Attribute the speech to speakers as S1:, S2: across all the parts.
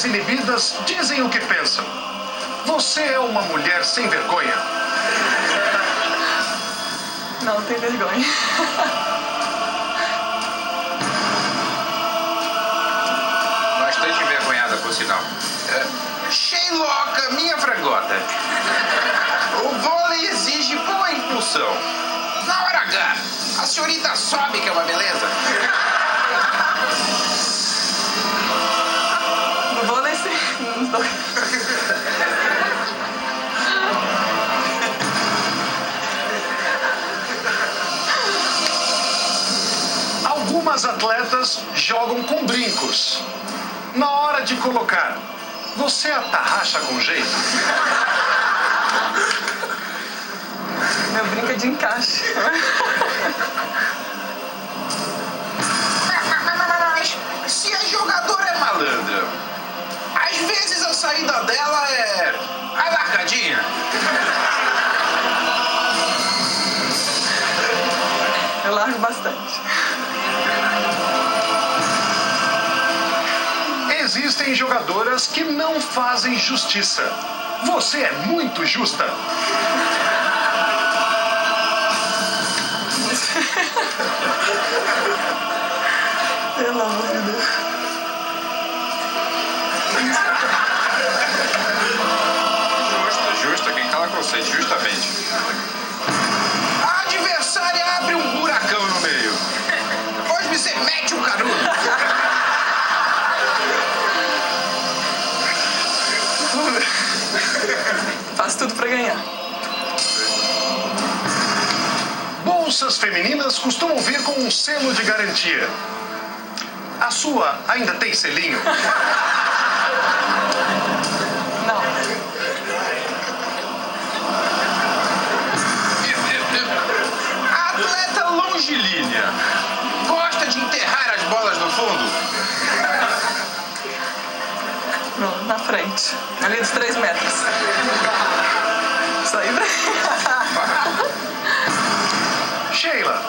S1: desinibidas dizem o que pensam. Você é uma mulher sem vergonha?
S2: Não tem vergonha.
S3: Bastante envergonhada, por sinal. Sheiloca, minha frangota. O vôlei exige boa impulsão. Na hora H, a senhorita sobe, que é uma beleza.
S2: No vôlei, sim. Nos dois.
S1: Algumas atletas jogam com brincos. Na hora de colocar, você atarracha com jeito?
S2: Meu brinco é de encaixe.
S3: Mas se a jogadora é malandra, às vezes a saída dela é a largadinha.
S2: Eu largo bastante.
S1: Existem jogadoras que não fazem justiça. Você é muito justa.
S2: Pelo amor de Deus.
S3: Justa, quem cala consente, justamente. A adversária abre um buracão no meio. Depois você mete um canudo.
S2: Faço tudo pra ganhar.
S1: Bolsas femininas costumam vir com um selo de garantia. A sua ainda tem selinho?
S2: Não.
S3: A atleta longilínea gosta de enterrar as bolas no fundo.
S2: Não, na frente. Ali dos 3 metros. Isso aí vai.
S1: Sheila,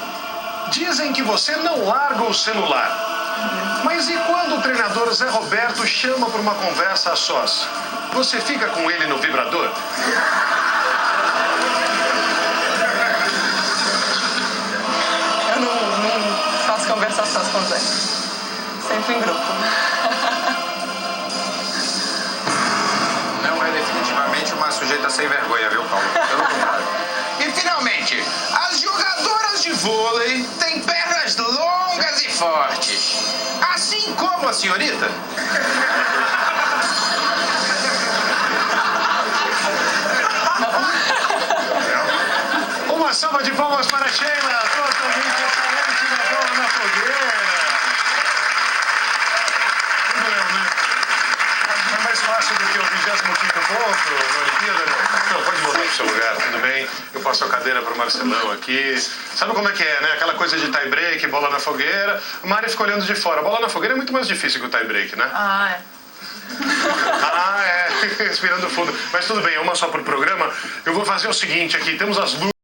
S1: dizem que você não larga o celular. Mas e quando o treinador Zé Roberto chama para uma conversa a sós? Você fica com ele no vibrador?
S2: Eu não faço conversa só com o Zé. Sempre em grupo.
S3: Não é definitivamente uma sujeita sem vergonha, viu, Paulo? Pelo contrário. E, finalmente, as jogadoras de vôlei têm pernas longas e fortes. Assim como a senhorita.
S1: Uma salva de palmas para Sheila, totalmente excelente na bola na fogueira. Não, né? É mais fácil do que o 25º ponto na Olimpíada, né? Não, pode voltar pro seu lugar, tudo bem. Eu passo a cadeira pro Marcelão aqui. Sabe como é que é, né? Aquela coisa de tie break, bola na fogueira. A Mari fica olhando de fora. A bola na fogueira é muito mais difícil que o tie break, né?
S2: Ah, é.
S1: Ah, é. Respirando fundo. Mas tudo bem, é uma só por programa. Eu vou fazer o seguinte aqui. Temos as luzes.